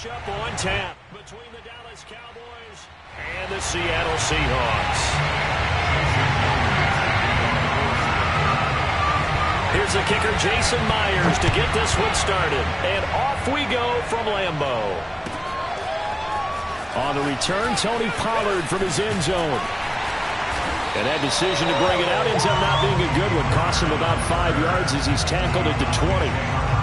matchup on tap between the Dallas Cowboys and the Seattle Seahawks. Here's the kicker, Jason Myers, to get this one started. And off we go from Lambeau. On the return, Tony Pollard from his end zone. And that decision to bring it out ends up not being a good one. Costs him about 5 yards as he's tackled at the 20.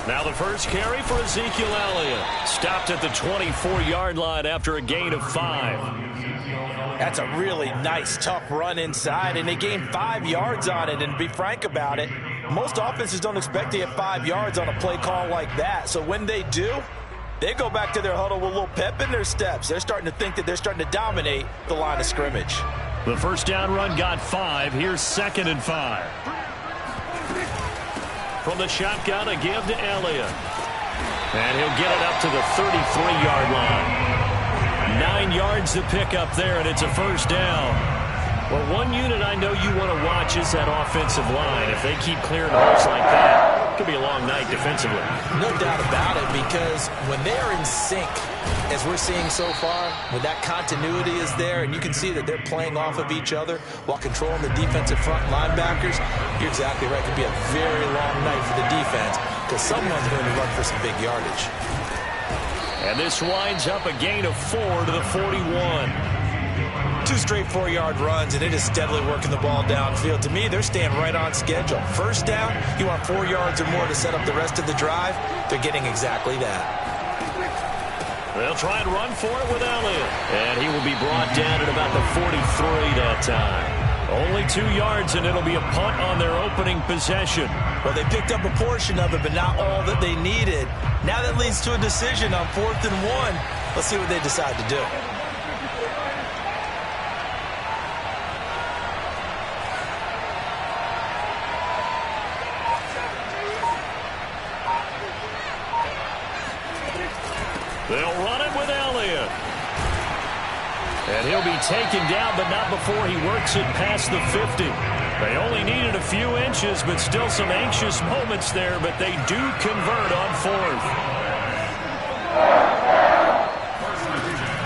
Now the first carry for Ezekiel Elliott. Stopped at the 24-yard line after a gain of 5. That's a really nice, tough run inside, and they gained 5 yards on it. And to be frank about it, most offenses don't expect to get 5 yards on a play call like that. So when they do, they go back to their huddle with a little pep in their steps. They're starting to think that they're starting to dominate the line of scrimmage. The first down run got 5. Here's 2nd and 5. From the shotgun, a give to Elliott. And he'll get it up to the 33-yard line. 9 yards to pick up there, and it's a first down. Well, one unit I know you want to watch is that offensive line. If they keep clearing holes like that, it could be a long night defensively. No doubt about it, because when they're in sync, as we're seeing so far, when that continuity is there, and you can see that they're playing off of each other while controlling the defensive front linebackers, you're exactly right. It could be a very long night for the defense because someone's going to run for some big yardage. And this winds up a gain of 4 to the 41. 2 straight 4-yard runs, and it is steadily working the ball downfield. To me, they're staying right on schedule. First down, you want 4 yards or more to set up the rest of the drive. They're getting exactly that. They'll try and run for it with Elliott. And he will be brought down at about the 43 that time. Only 2 yards, and it'll be a punt on their opening possession. Well, they picked up a portion of it, but not all that they needed. Now that leads to a decision on 4th and 1. Let's see what they decide to do. They'll run it with Elliott. And he'll be taken down, but not before he works it past the 50. They only needed a few inches, but still some anxious moments there, but they do convert on 4th.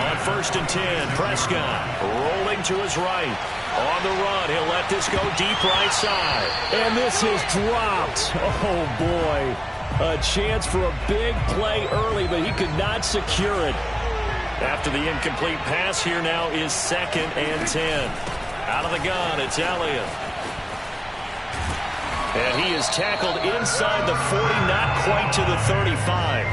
On 1st and 10, Prescott rolling to his right. On the run, he'll let this go deep right side. And this is dropped. Oh, boy. A chance for a big play early, but he could not secure it. After the incomplete pass, here now is 2nd and 10. Out of the gun, it's Elliott. And he is tackled inside the 40, not quite to the 35.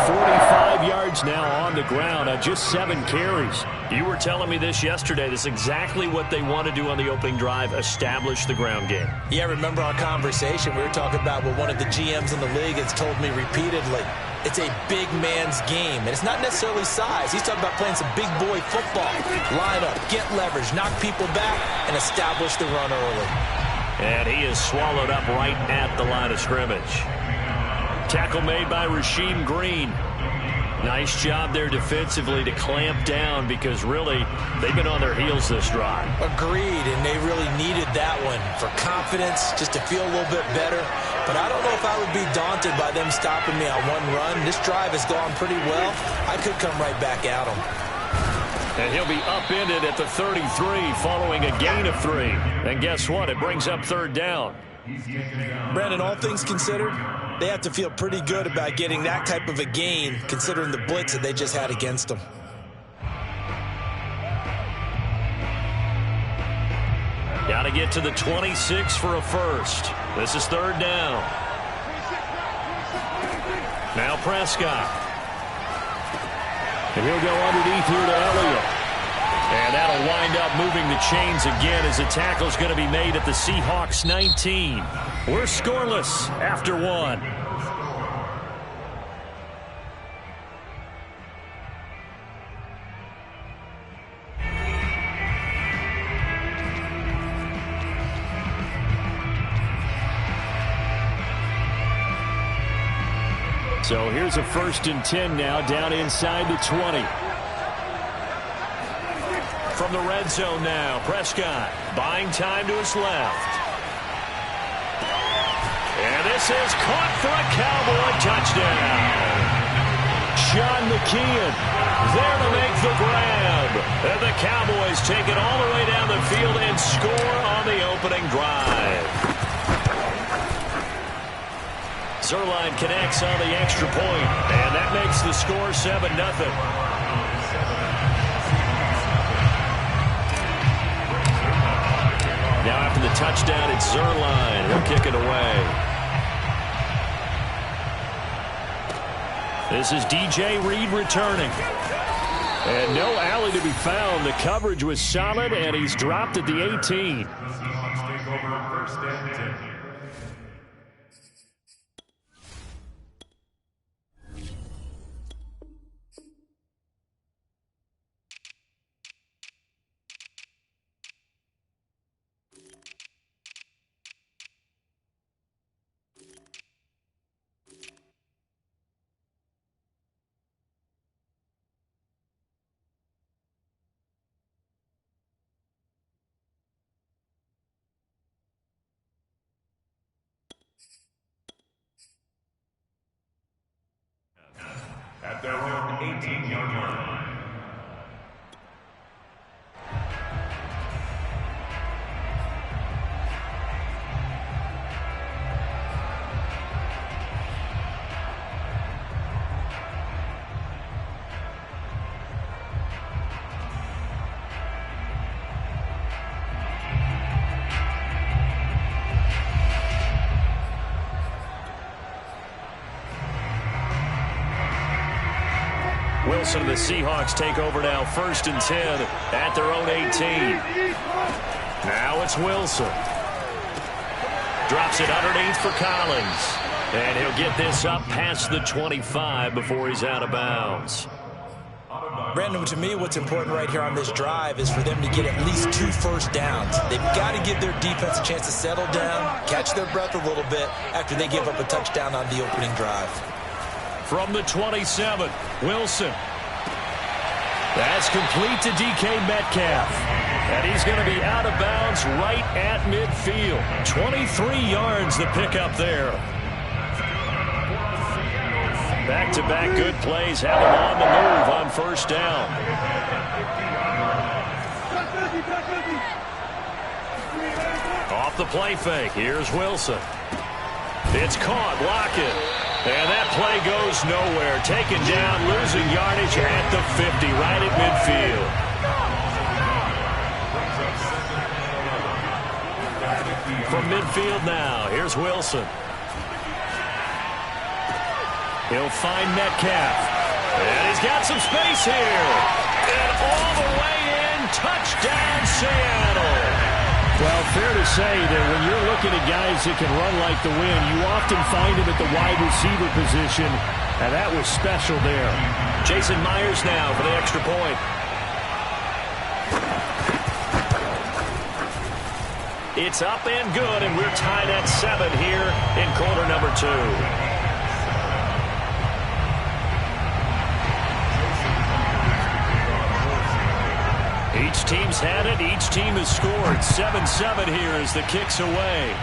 45 yards now on the ground on just 7 carries. You were telling me this yesterday. This is exactly what they want to do on the opening drive, establish the ground game. Yeah, remember our conversation? We were talking about what one of the GMs in the league has told me repeatedly. It's a big man's game, and it's not necessarily size. He's talking about playing some big boy football. Line up, get leverage, knock people back, and establish the run early. And he is swallowed up right at the line of scrimmage. Tackle made by Rasheem Green. Nice job there defensively to clamp down because really they've been on their heels this drive. Agreed, and they really needed that one for confidence, just to feel a little bit better. But I don't know if I would be daunted by them stopping me on one run. This drive has gone pretty well. I could come right back at them. And he'll be upended at the 33 following a gain of 3. And guess what? It brings up 3rd down. Brandon, all things considered, they have to feel pretty good about getting that type of a gain considering the blitz that they just had against them. Got to get to the 26 for a first. This is 3rd down. Now Prescott. And he'll go underneath here to Elliott. up moving the chains again as the tackle's going to be made at the Seahawks 19. We're scoreless after one. So here's a 1st and 10 now, down inside the 20. From the red zone now, Prescott buying time to his left. And this is caught for a Cowboy touchdown. Sean McKeon there to make the grab. And the Cowboys take it all the way down the field and score on the opening drive. Zerline connects on the extra point, and that makes the score 7-0. Now after the touchdown, it's Zerline. He'll kick it away. This is DJ Reed returning. And no alley to be found. The coverage was solid, and he's dropped at the 18. At their own 18-yard line. Wilson, the Seahawks take over now, 1st and 10 at their own 18. Now it's Wilson. Drops it underneath for Collins. And he'll get this up past the 25 before he's out of bounds. Brandon, to me, what's important right here on this drive is for them to get at least 2 first downs. They've got to give their defense a chance to settle down, catch their breath a little bit after they give up a touchdown on the opening drive. From the 27, Wilson. That's complete to DK Metcalf. And he's going to be out of bounds right at midfield. 23 yards the pickup there. Back-to-back good plays have him on the move on 1st down. Off the play fake. Here's Wilson. It's caught. Lockett. And that play goes nowhere. Taken down, losing yardage at the 50, right at midfield. From midfield now, here's Wilson. He'll find Metcalf. And he's got some space here. And all the way in, touchdown Seattle. Well, fair to say that when you're looking at guys that can run like the wind, you often find them at the wide receiver position, and that was special there. Jason Myers now for the extra point. It's up and good, and we're tied at 7 here in quarter number 2. Each team's had it. Each team has scored. 7-7 here as the kick's away.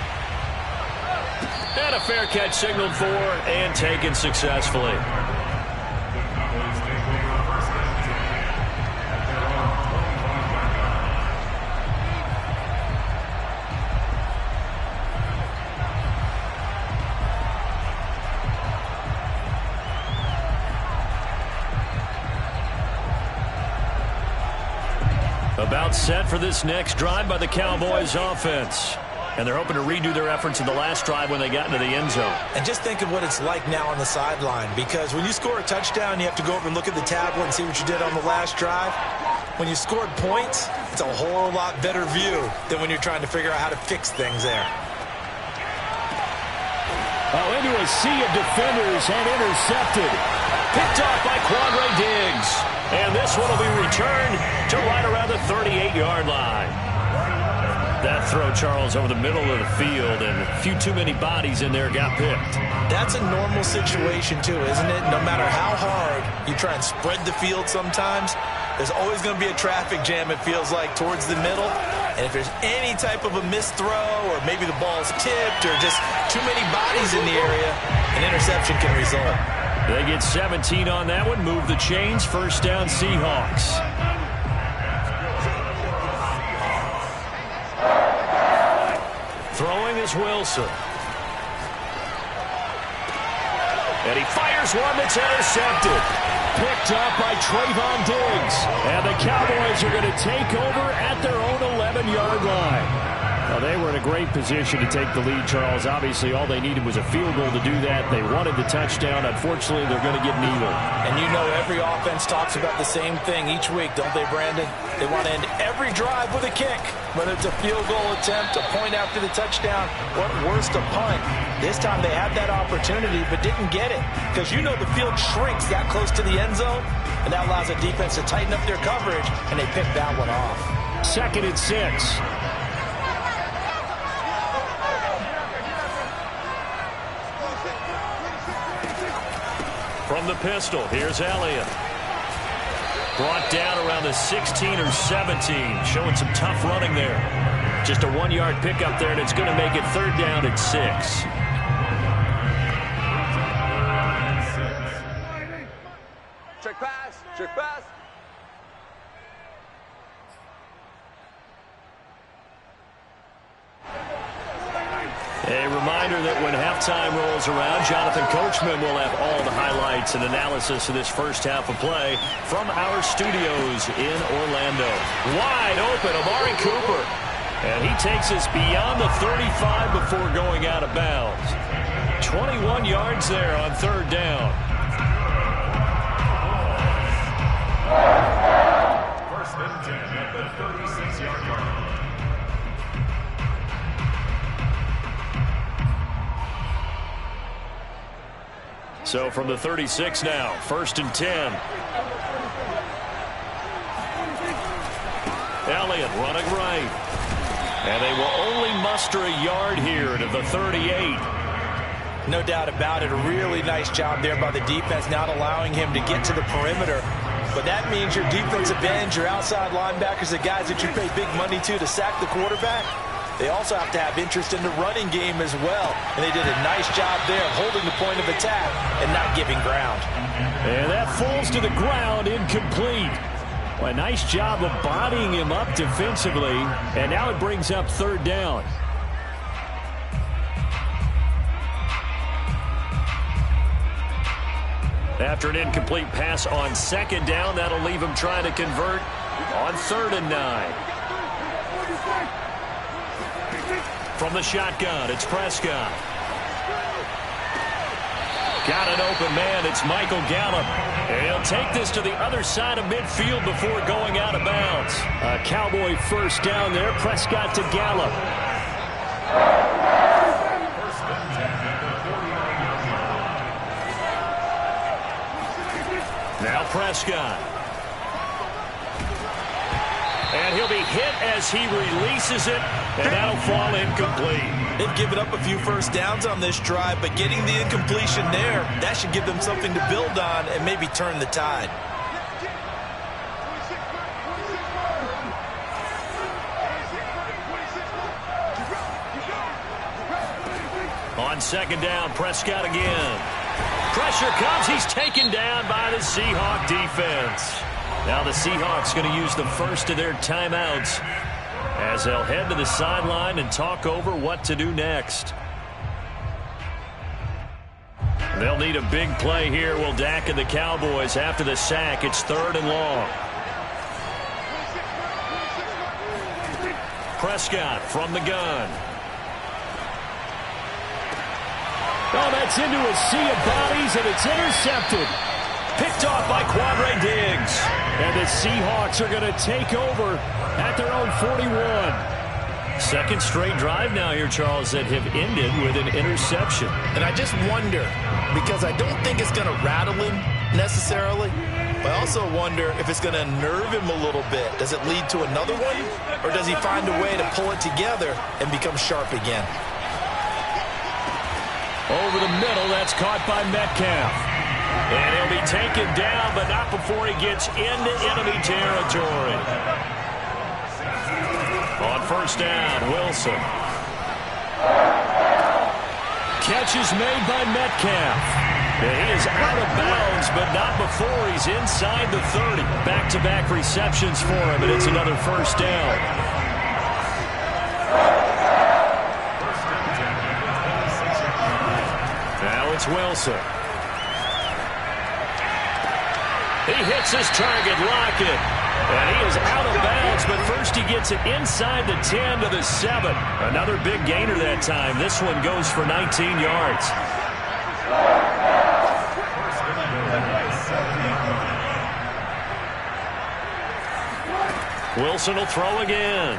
And a fair catch signaled for and taken successfully. About set for this next drive by the Cowboys offense. And they're hoping to redo their efforts in the last drive when they got into the end zone. And just think of what it's like now on the sideline, because when you score a touchdown, you have to go over and look at the tablet and see what you did on the last drive. when you scored points, it's a whole lot better view than when you're trying to figure out how to fix things there. Oh, into a sea of defenders and intercepted. Picked off by Quandre Diggs. And this one will be returned to right around the 38-yard line. That throw, Charles, over the middle of the field, and a few too many bodies in there got picked. That's a normal situation, too, isn't it? No matter how hard you try and spread the field sometimes, there's always going to be a traffic jam, it feels like, towards the middle. And if there's any type of a missed throw, or maybe the ball's tipped, or just too many bodies in the area, an interception can result. They get 17 on that one, move the chains, first down Seahawks. Throwing is Wilson. And he fires one that's intercepted. Picked up by Trayvon Diggs. And the Cowboys are going to take over at their own 11-yard line. Well, they were in a great position to take the lead, Charles. Obviously, all they needed was a field goal to do that. They wanted the touchdown. Unfortunately, they're going to get neither. And you know every offense talks about the same thing each week, don't they, Brandon? They want to end every drive with a kick, whether it's a field goal attempt, a point after the touchdown, or worse, a punt. This time they had that opportunity but didn't get it because you know the field shrinks that close to the end zone, and that allows the defense to tighten up their coverage, and they picked that one off. 2nd and 6. From the pistol, here's Elliott. Brought down around the 16 or 17, showing some tough running there. Just a 1-yard pickup there, and it's going to make it 3rd down at 6. Check pass, check pass. A reminder that when halftime rolls around, Jonathan Coachman will have all the highlights and analysis of this first half of play from our studios in Orlando. Wide open, Amari Cooper. And he takes us beyond the 35 before going out of bounds. 21 yards there on 3rd down. First and 10 at the 36-yard line. So from the 36 now, 1st and 10. Elliott running right. And they will only muster a yard here to the 38. No doubt about it. A really nice job there by the defense, not allowing him to get to the perimeter. But that means your defensive ends, your outside linebackers, the guys that you pay big money to sack the quarterback, they also have to have interest in the running game as well. And they did a nice job there of holding the point of attack and not giving ground. And that falls to the ground, incomplete. Well, a nice job of bodying him up defensively. And now it brings up 3rd down. After an incomplete pass on 2nd down, that'll leave him trying to convert on 3rd and 9. From the shotgun, it's Prescott. Got an open man, it's Michael Gallup. And he'll take this to the other side of midfield before going out of bounds. A Cowboy first down there, Prescott to Gallup. First and 10 at the 49-yard line. Now Prescott. And he'll be hit as he releases it, and that'll fall incomplete. They've given up a few first downs on this drive, but getting the incompletion there, that should give them something to build on and maybe turn the tide. On 2nd down, Prescott again. Pressure comes. He's taken down by the Seahawk defense. Now the Seahawks going to use the first of their timeouts as they'll head to the sideline and talk over what to do next. They'll need a big play here, will Dak and the Cowboys. After the sack, it's 3rd and long. Prescott from the gun. Oh, that's into a sea of bodies, and it's intercepted. Picked Picked off by Quandre Diggs. And the Seahawks are going to take over at their own 41. Second straight drive now here, Charles, that have ended with an interception. And I just wonder, because I don't think it's going to rattle him necessarily, but I also wonder if it's going to nerve him a little bit. Does it lead to another one, or does he find a way to pull it together and become sharp again? Over the middle, that's caught by Metcalf. And he'll be taken down, but not before he gets into enemy territory. On first down, Wilson. Catch is made by Metcalf. And he is out of bounds, but not before he's inside the 30. Back-to-back receptions for him, and it's another first down. Now it's Wilson. He hits his target, Lockett. And he is out of bounds, but first he gets it inside the 10 to the 7. Another big gainer that time. This one goes for 19 yards. Wilson will throw again.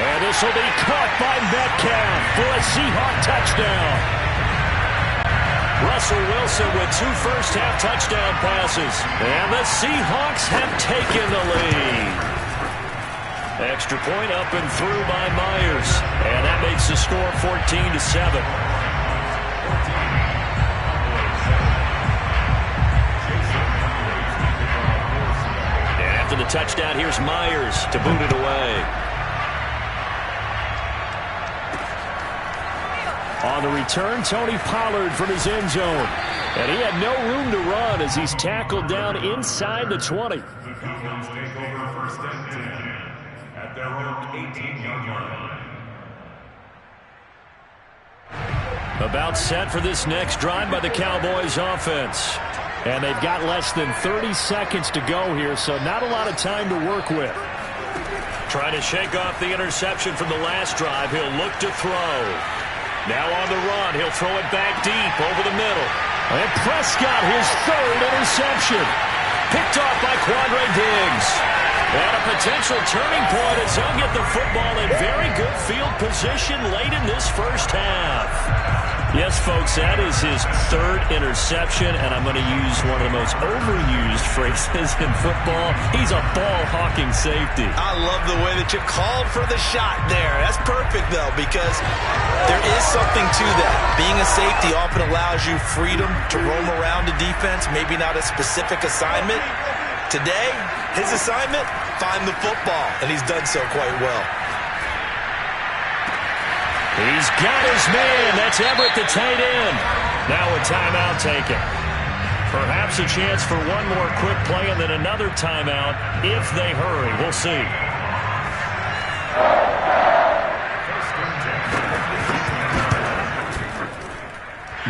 And this will be caught by Metcalf for a Seahawk touchdown. Russell Wilson with 2 first-half touchdown passes. And the Seahawks have taken the lead. Extra point up and through by Myers. And that makes the score 14-7. And after the touchdown, here's Myers to boot it away. On the return, Tony Pollard from his end zone. And he had no room to run as he's tackled down inside the 20. The Falcons take over first and 10 at their own 18-yard line. About set for this next drive by the Cowboys offense. And they've got less than 30 seconds to go here, so not a lot of time to work with. Trying to shake off the interception from the last drive. He'll look to throw. Now on the run, he'll throw it back deep over the middle. And Prescott, his 3rd interception. Picked off by Quandre Diggs. And a potential turning point as he'll get the football in very good field position late in this first half. Yes, folks, that is his 3rd interception, and I'm going to use one of the most overused phrases in football. He's a ball-hawking safety. I love the way that you called for the shot there. That's perfect, though, because there is something to that. Being a safety often allows you freedom to roam around the defense, maybe not a specific assignment. Today, his assignment, find the football, and he's done so quite well. He's got his man. That's Everett, the tight end. Now a timeout taken. Perhaps a chance for one more quick play and then another timeout if they hurry. We'll see.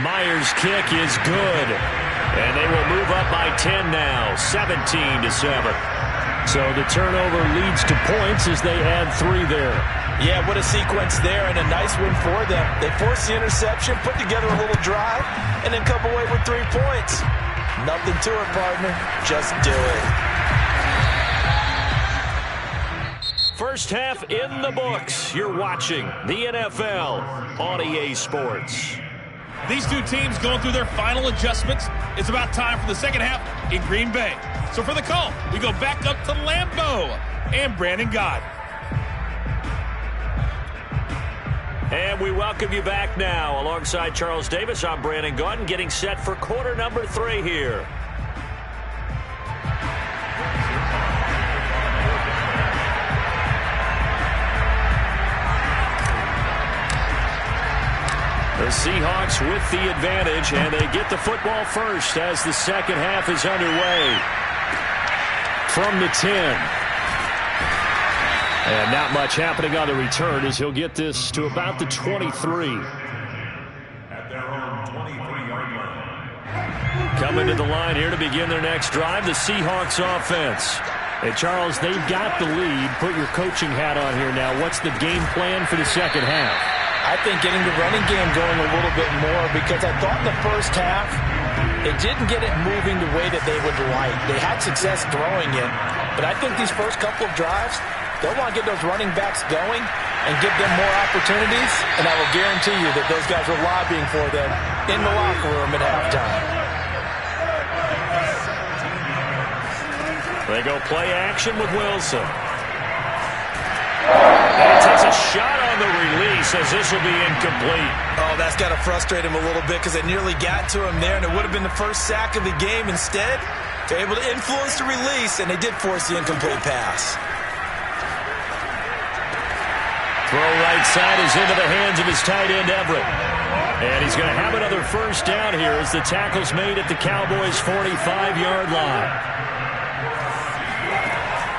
Myers' kick is good. And they will move up by 10 now, 17-7. So the turnover leads to points as they add 3 there. Yeah, what a sequence there, and a nice win for them. They forced the interception, put together a little drive, and then come away with 3 points. Nothing to it, partner. Just do it. First half in the books. You're watching the NFL on EA Sports. These two teams going through their final adjustments. It's about time for the second half in Green Bay. So for the call, we go back up to Lambeau and Brandon Gott. And we welcome you back now. Alongside Charles Davis, I'm Brandon Gott, getting set for quarter number 3 here. The Seahawks with the advantage, and they get the football first as the second half is underway. From the 10. And not much happening on the return as he'll get this to about the 23. At their own 23-yard line. Coming to the line here to begin their next drive, the Seahawks offense. And Charles, they've got the lead. Put your coaching hat on here now. What's the game plan for the second half? I think getting the running game going a little bit more, because I thought in the first half They didn't get it moving the way that they would like. They had success throwing it, but I think these first couple of drives, they'll want to get those running backs going and give them more opportunities, and I will guarantee you that those guys were lobbying for them in the locker room at halftime. They go play action with Wilson. And he takes a shot on the release as this will be incomplete. Oh, that's got to frustrate him a little bit because it nearly got to him there, and it would have been the first sack of the game. Instead, they're able to influence the release, and they did force the incomplete pass. Throw right side is into the hands of his tight end, Everett. And he's going to have another first down here as the tackle's made at the Cowboys' 45-yard line.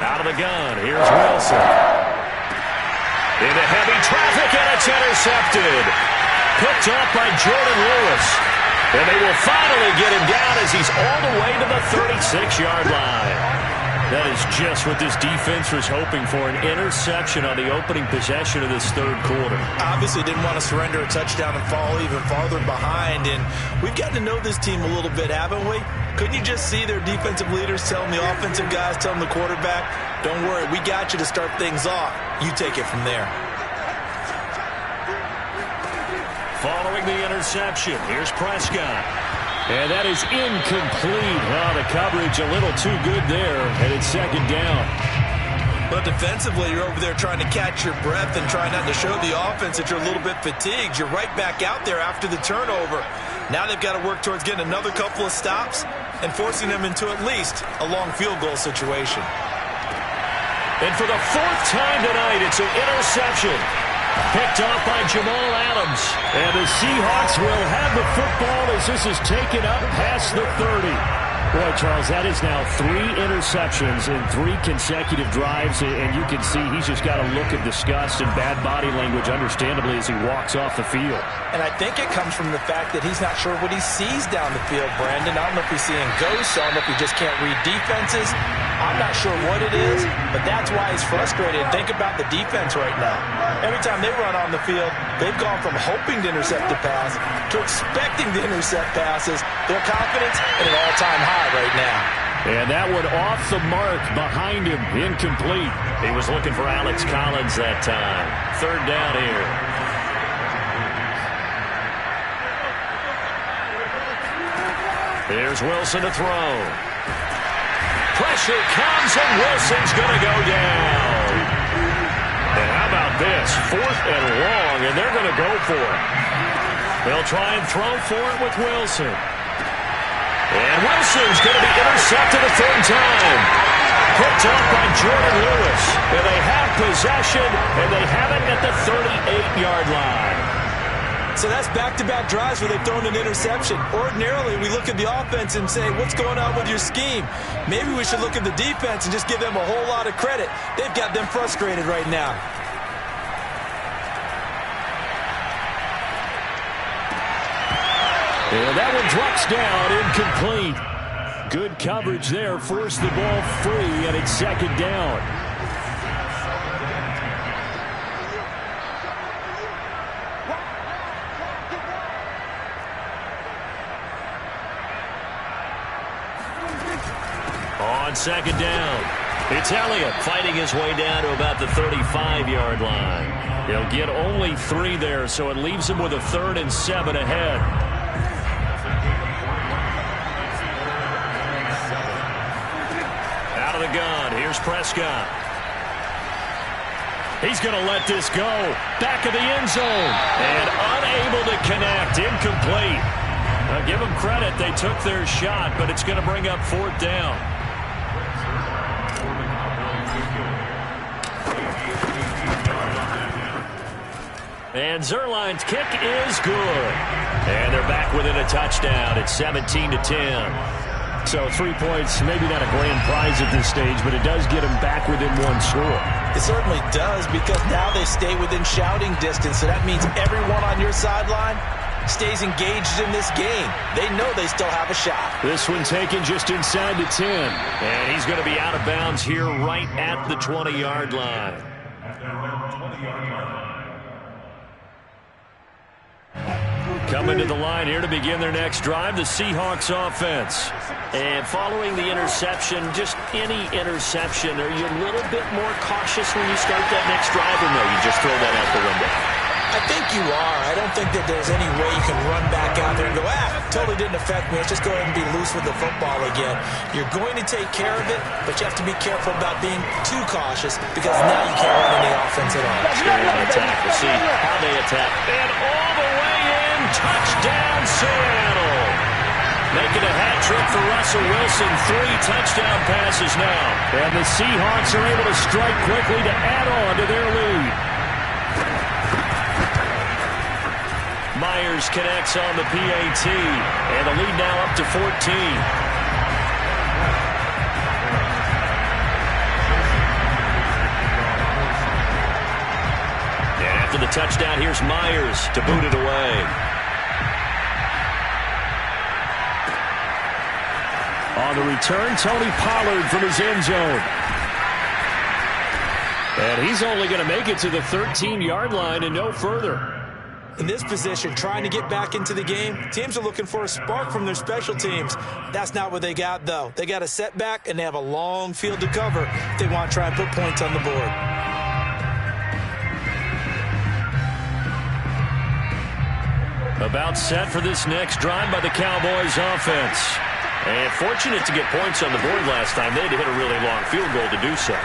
Out of the gun, here's Wilson. Into heavy traffic, and it's intercepted. Picked off by Jordan Lewis. And they will finally get him down as he's all the way to the 36-yard line. That is just what this defense was hoping for, an interception on the opening possession of this third quarter. Obviously didn't want to surrender a touchdown and fall even farther behind, and we've gotten to know this team a little bit, haven't we? Couldn't you just see their defensive leaders telling the offensive guys, telling the quarterback, don't worry, we got you to start things off. You take it from there. Following the interception, here's Prescott. And that is incomplete. Oh, the coverage a little too good there, and it's second down. But defensively, you're over there trying to catch your breath and try not to show the offense that you're a little bit fatigued. You're right back out there after the turnover. Now they've got to work towards getting another couple of stops and forcing them into at least a long field goal situation. And for the fourth time tonight, it's an interception. Picked off by Jamal Adams. And the Seahawks will have the football as this is taken up past the 30. Boy, Charles, that is now 3 interceptions in 3 consecutive drives, and you can see he's just got a look of disgust and bad body language, understandably, as he walks off the field. And I think it comes from the fact that he's not sure what he sees down the field, Brandon. I don't know if he's seeing ghosts. I don't know if he just can't read defenses. I'm not sure what it is, but that's why he's frustrated. Think about the defense right now. Every time they run on the field, they've gone from hoping to intercept the pass to expecting to intercept passes. Their confidence at an all-time high right now. And that one off the mark behind him, incomplete. He was looking for Alex Collins that time. Third down here. Here's Wilson to throw. Pressure comes, and Wilson's going to go down. And how about this? 4th and long, and they're going to go for it. They'll try and throw for it with Wilson. And Wilson's going to be intercepted a third time. Picked off by Jordan Lewis. And they have possession, and they have it at the 38-yard line. So that's back-to-back drives where they've thrown an interception. Ordinarily, we look at the offense and say, what's going on with your scheme? Maybe we should look at the defense and just give them a whole lot of credit. They've got them frustrated right now. And that one drops down, incomplete. Good coverage there, forced the ball free, and it's second down. On second down, it's Elliott fighting his way down to about the 35-yard line. He'll get only 3 there, so it leaves him with a 3rd and 7 ahead. Out of the gun, here's Prescott. He's going to let this go. Back of the end zone. And unable to connect. Incomplete. Now, give them credit. They took their shot, but it's going to bring up 4th down. And Zerline's kick is good. And they're back within a touchdown. It's 17-10. So 3 points, maybe not a grand prize at this stage, but it does get them back within 1 score. It certainly does, because now they stay within shouting distance. So that means everyone on your sideline stays engaged in this game. They know they still have a shot. This one taken just inside the 10. And he's going to be out of bounds here right at the 20-yard line. Coming to the line here to begin their next drive, the Seahawks offense. And following the interception, just any interception, are you a little bit more cautious when you start that next drive, or no, you just throw that out the window? I think you are. I don't think that there's any way you can run back out there and go, totally didn't affect me. Let's just go ahead and be loose with the football again. You're going to take care of it, but you have to be careful about being too cautious because now you can't run any offense at all. Let's go on attack. We'll see how they attack. And all the way in, touchdown Seattle. Making a hat trick for Russell Wilson. 3 touchdown passes now. And the Seahawks are able to strike quickly to add on to their lead. Myers connects on the PAT, and the lead now up to 14. And after the touchdown, here's Myers to boot it away. On the return, Tony Pollard from his end zone. And he's only going to make it to the 13-yard line and no further. In this position, trying to get back into the game, teams are looking for a spark from their special teams. That's not what they got, though. They got a setback, and they have a long field to cover if they want to try and put points on the board. About set for this next drive by the Cowboys offense. And fortunate to get points on the board last time. They had to hit a really long field goal to do so.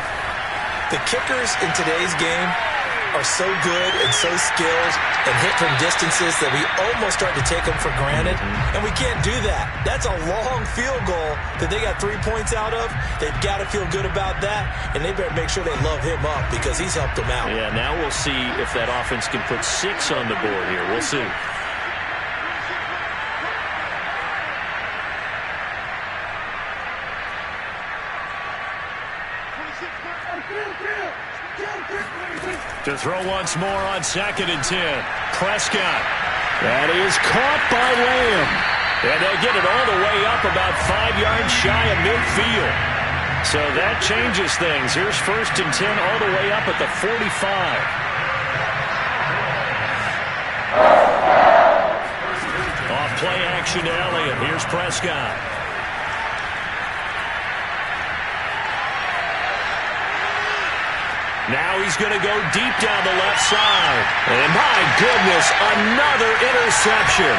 The kickers in today's game are so good and so skilled and hit from distances that we almost start to take them for granted, and we can't do that. That's a long field goal that they got 3 points out of. They've got to feel good about that, and they better make sure they love him up because he's helped them out. Yeah, now we'll see if that offense can put 6 on the board here. We'll see. To throw once more on 2nd and 10. Prescott. That is caught by Lamb. And they'll get it all the way up about 5 yards shy of midfield. So that changes things. Here's 1st and 10 all the way up at the 45. Off play action to Elliott. Here's Prescott. Now he's going to go deep down the left side. And my goodness, another interception.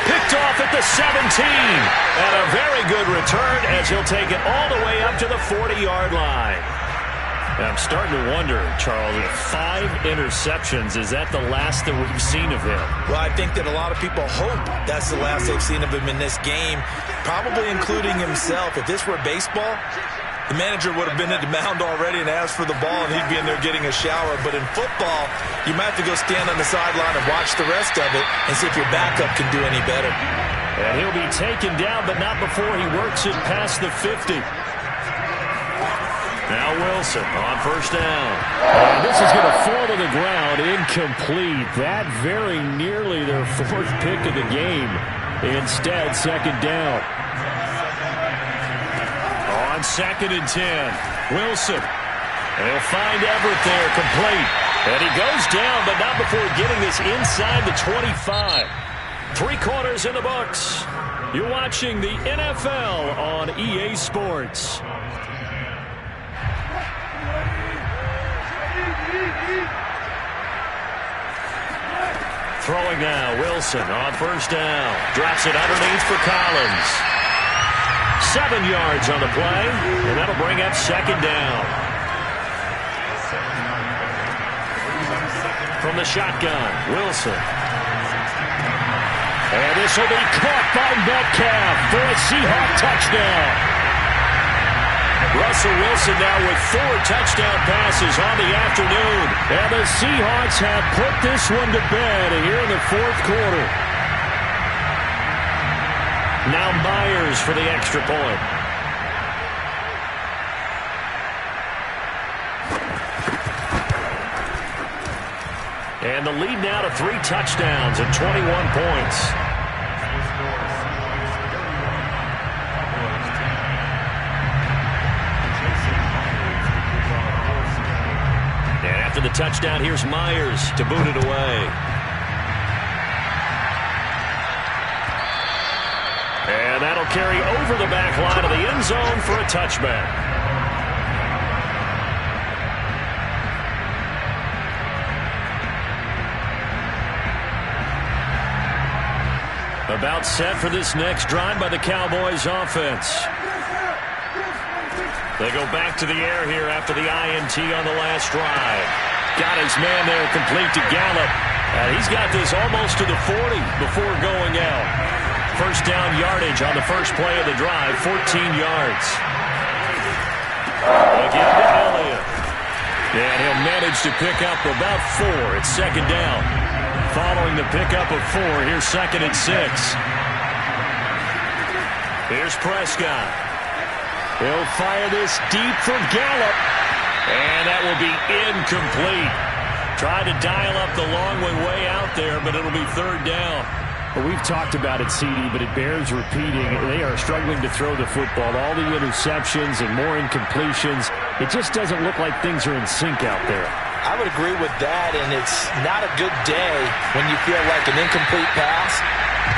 Picked off at the 17. And a very good return as he'll take it all the way up to the 40-yard line. I'm starting to wonder, Charles, if 5 interceptions, is that the last that we've seen of him? Well, I think that a lot of people hope that's the last they've seen of him in this game, probably including himself. If this were baseball, the manager would have been at the mound already and asked for the ball, and he'd be in there getting a shower. But in football, you might have to go stand on the sideline and watch the rest of it and see if your backup can do any better. And he'll be taken down, but not before he works it past the 50. Now Wilson on 1st down. And this is going to fall to the ground, incomplete. That very nearly their 4th pick of the game. Instead, 2nd down. On 2nd and 10, Wilson. And he'll find Everett there, complete. And he goes down, but not before getting this inside the 25. 3 quarters in the books. You're watching the NFL on EA Sports. Throwing now, Wilson on 1st down. Drops it underneath for Collins. 7 yards on the play, and that'll bring up 2nd down. From the shotgun, Wilson. And this will be caught by Metcalf for a Seahawk touchdown. Russell Wilson now with 4 touchdown passes on the afternoon. And the Seahawks have put this one to bed here in the 4th quarter. Now Myers for the extra point. And the lead now to 3 touchdowns and 21 points. And after the touchdown, here's Myers to boot it away. carry over the back line of the end zone for a touchback. About set for this next drive by the Cowboys offense. They go back to the air here after the INT on the last drive. Got his man there complete to Gallup. He's got this almost to the 40 before going out. First down yardage on the first play of the drive, 14 yards. Again to Elliott. And he'll manage to pick up about 4. It's second down. Following the pickup of 4, here's 2nd and 6. Here's Prescott. He'll fire this deep for Gallup. And that will be incomplete. Tried to dial up the long way out there, but it'll be 3rd down. Well, we've talked about it, CD, but it bears repeating. They are struggling to throw the football. All the interceptions and more incompletions. It just doesn't look like things are in sync out there. I would agree with that, and it's not a good day when you feel like an incomplete pass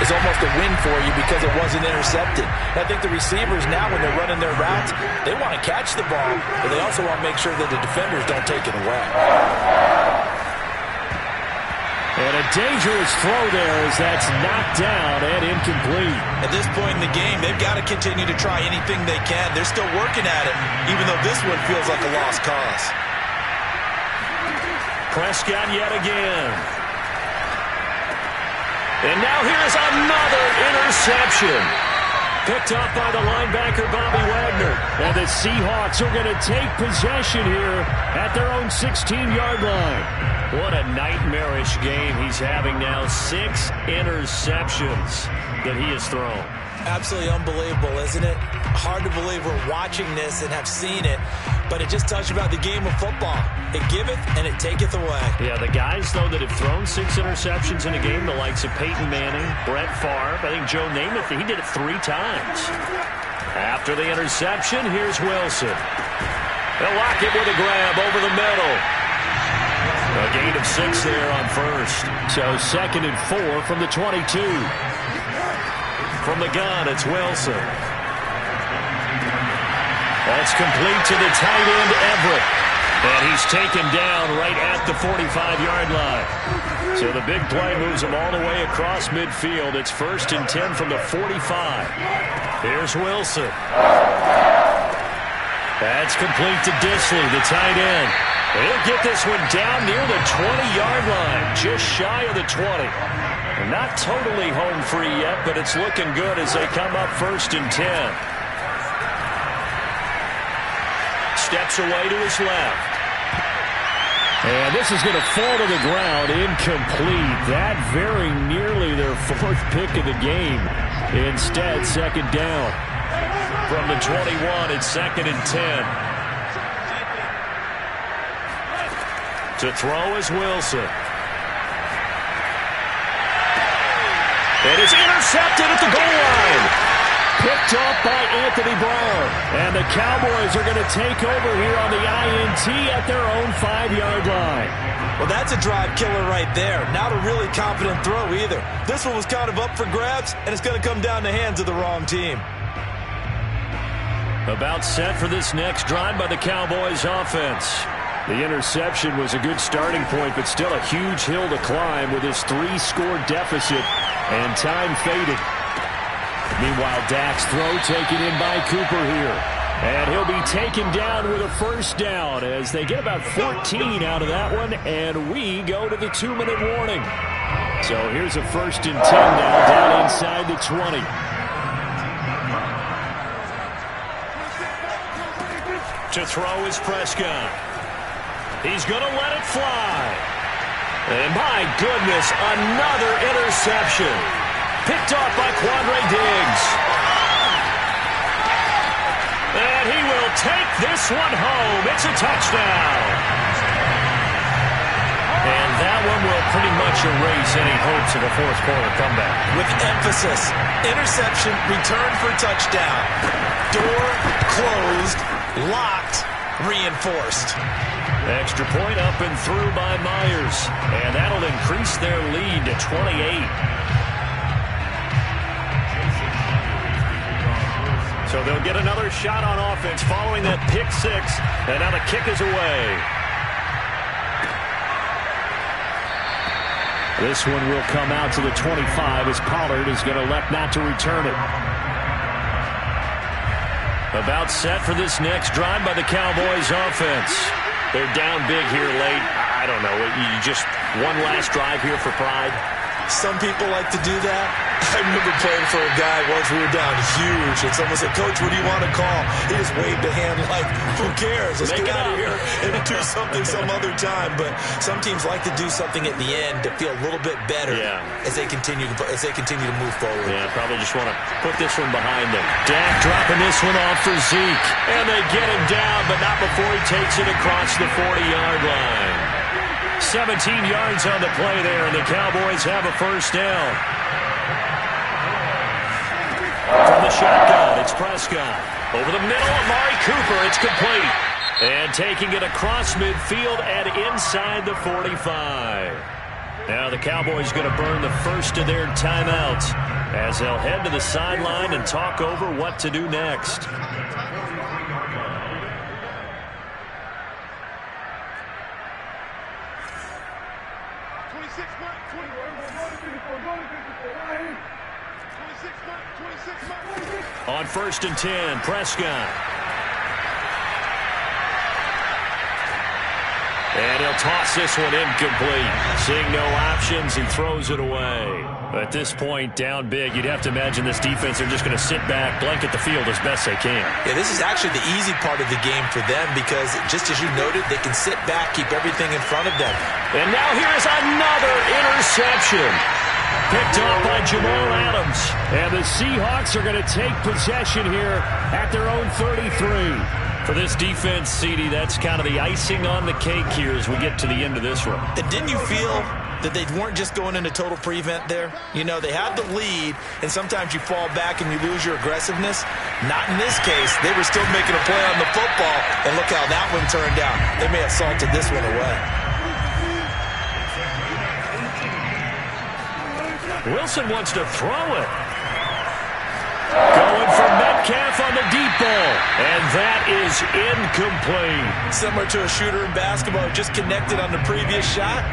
is almost a win for you because it wasn't intercepted. And I think the receivers now, when they're running their routes, they want to catch the ball, but they also want to make sure that the defenders don't take it away. And a dangerous throw there as that's knocked down and incomplete. At this point in the game, they've got to continue to try anything they can. They're still working at it, even though this one feels like a lost cause. Prescott yet again. And now here's another interception. Picked up by the linebacker, Bobby Wagner. And the Seahawks are going to take possession here at their own 16-yard line. What a nightmarish game he's having now. 6 interceptions that he has thrown. Absolutely unbelievable, isn't it? Hard to believe we're watching this and have seen it, but it just tells you about the game of football. It giveth and it taketh away. Yeah, the guys, though, that have thrown 6 interceptions in a game, the likes of Peyton Manning, Brett Favre, I think Joe Namath, he did it 3 times. After the interception, here's Wilson. They'll lock it with a grab over the middle. A gain of 6 there on first. So 2nd and 4 from the 22. From the gun, it's Wilson. That's complete to the tight end, Everett. And he's taken down right at the 45-yard line. So the big play moves him all the way across midfield. It's 1st and 10 from the 45. Here's Wilson. That's complete to Disley, the tight end. He'll get this one down near the 20-yard line, just shy of the 20. Not totally home free yet, but it's looking good as they come up 1st and 10. Steps away to his left. And this is going to fall to the ground, incomplete. That very nearly their 4th pick of the game. Instead, 2nd down. From the 21, it's 2nd and 10. To throw is Wilson. And it's intercepted at the goal line. Picked off by Anthony Brown. And the Cowboys are going to take over here on the INT at their own 5-yard line. Well, that's a drive killer right there. Not a really confident throw either. This one was kind of up for grabs, and it's going to come down the hands of the wrong team. About set for this next drive by the Cowboys offense. The interception was a good starting point, but still a huge hill to climb with his 3-score deficit, and time faded. Meanwhile, Dak's throw taken in by Cooper here. And he'll be taken down with a 1st down as they get about 14 out of that one, and we go to the 2-minute warning. So here's a 1st and 10 now down inside the 20. To throw is Prescott. He's going to let it fly. And my goodness, another interception. Picked off by Quandre Diggs. And he will take this one home. It's a touchdown. And that one will pretty much erase any hopes of a 4th-quarter comeback. With emphasis, interception, return for touchdown. Door closed, locked, reinforced. Extra point up and through by Myers. And that'll increase their lead to 28. So they'll get another shot on offense following that pick six. And now the kick is away. This one will come out to the 25 as Pollard is going to elect not to return it. About set for this next drive by the Cowboys offense. They're down big here late. I don't know. You just one last drive here for pride. Some people like to do that. I remember playing for a guy once. We were down huge, and someone said, "Coach, what do you want to call?" He just waved a hand like, "Who cares? Let's get out of here and do something some other time." But some teams like to do something at the end to feel a little bit better as they continue to move forward. Yeah, probably just want to put this one behind them. Dak dropping this one off for Zeke, and they get him down, but not before he takes it across the 40-yard line. 17 yards on the play there, and the Cowboys have a first down. From the shotgun, it's Prescott. Over the middle, Amari Cooper, it's complete. And taking it across midfield and inside the 45. Now the Cowboys going to burn the first of their timeouts as they'll head to the sideline and talk over what to do next. On 1st and 10, Prescott. And he'll toss this one incomplete. Seeing no options, he throws it away. At this point, down big, you'd have to imagine this defense are just going to sit back, blanket the field as best they can. Yeah, this is actually the easy part of the game for them because, just as you noted, they can sit back, keep everything in front of them. And now here's another interception. Picked off by Jamal Adams. And the Seahawks are going to take possession here at their own 33. For this defense, CD, that's kind of the icing on the cake here as we get to the end of this one. And didn't you feel that they weren't just going into total prevent there? You know, they had the lead, and sometimes you fall back and you lose your aggressiveness. Not in this case. They were still making a play on the football, and look how that one turned out. They may have salted this one away. Wilson wants to throw it. Going for Metcalf on the deep ball. And that is incomplete. Similar to a shooter in basketball who just connected on the previous shot.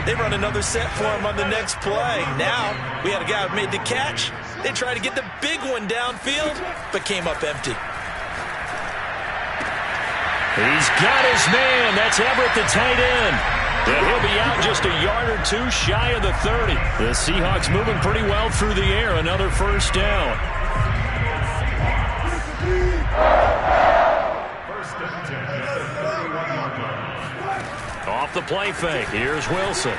They run another set for him on the next play. Now, we had a guy who made the catch. They tried to get the big one downfield, but came up empty. He's got his man. That's Everett, the tight end. And he'll be out just a yard or two shy of the 30. The Seahawks moving pretty well through the air. Another first down. Off the play fake. Here's Wilson.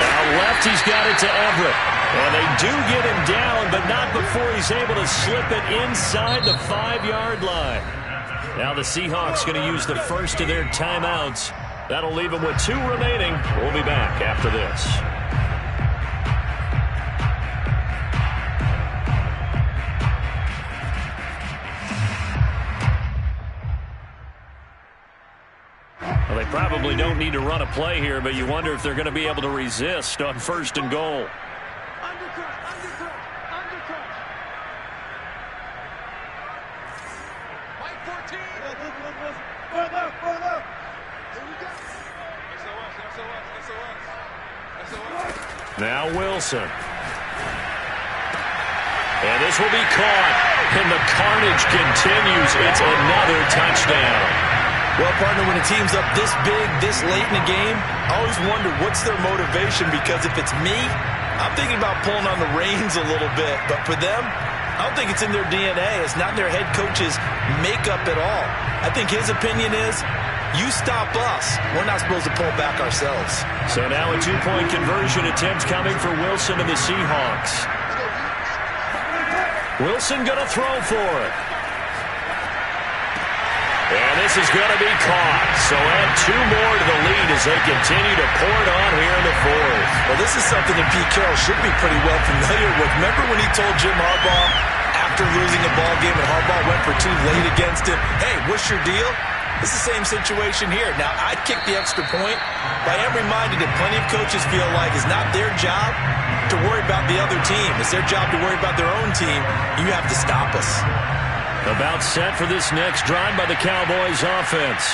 Now left, he's got it to Everett. And they do get him down, but not before he's able to slip it inside the 5-yard line. Now the Seahawks going to use the first of their timeouts. That'll leave them with 2 remaining. We'll be back after this. Well, they probably don't need to run a play here, but you wonder if they're going to be able to resist on 1st and goal. Now Wilson. And this will be caught. And the carnage continues. It's another touchdown. Well, partner, when a team's up this big, this late in the game, I always wonder what's their motivation, because if it's me, I'm thinking about pulling on the reins a little bit. But for them, I don't think it's in their DNA. It's not in their head coach's makeup at all. I think his opinion is, you stop us. We're not supposed to pull back ourselves. So now a 2-point conversion attempt coming for Wilson and the Seahawks. Wilson going to throw for it. And this is going to be caught. So add 2 more to the lead as they continue to pour it on here in the 4th. Well, this is something that Pete Carroll should be pretty well familiar with. Remember when he told Jim Harbaugh after losing a ball game and Harbaugh went for 2 late against him, hey, what's your deal? It's the same situation here. Now, I'd kick the extra point, but I am reminded that plenty of coaches feel like it's not their job to worry about the other team. It's their job to worry about their own team. You have to stop us. About set for this next drive by the Cowboys offense.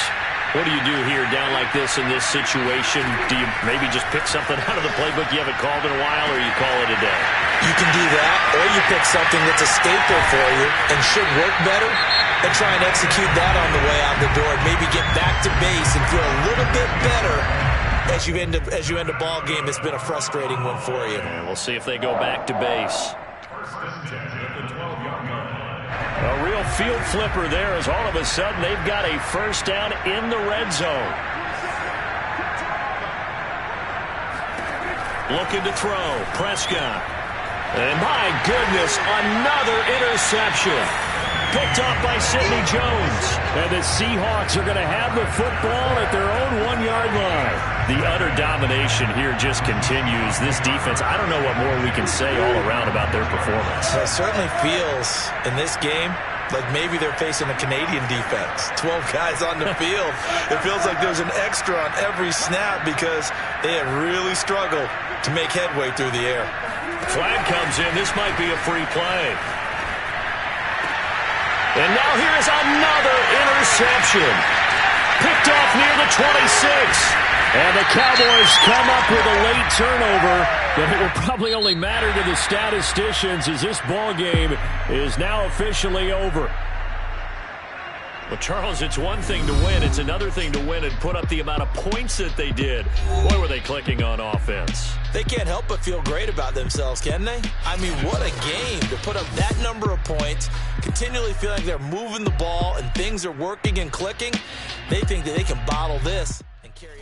What do you do here down like this in this situation? Do you maybe just pick something out of the playbook you haven't called in a while, or you call it a day? You can do that, or you pick something that's a staple for you and should work better and try and execute that on the way out the door. Maybe get back to base and feel a little bit better as you end a ball game that's been a frustrating one for you. And we'll see if they go back to base. A real field flipper there, as all of a sudden they've got a first down in the red zone. Looking to throw. Prescott. And my goodness, another interception. Picked off by Sidney Jones. And the Seahawks are going to have the football at their own 1-yard line. The utter domination here just continues. This defense, I don't know what more we can say all around about their performance. It certainly feels in this game like maybe they're facing a Canadian defense. 12 guys on the field. It feels like there's an extra on every snap because they have really struggled to make headway through the air. Flag comes in. This might be a free play. And now here is another interception. Picked off near the 26. And the Cowboys come up with a late turnover, but it will probably only matter to the statisticians as this ball game is now officially over. Well, Charles, it's one thing to win. It's another thing to win and put up the amount of points that they did. Boy, were they clicking on offense. They can't help but feel great about themselves, can they? I mean, what a game to put up that number of points, continually feeling like they're moving the ball and things are working and clicking. They think that they can bottle this and carry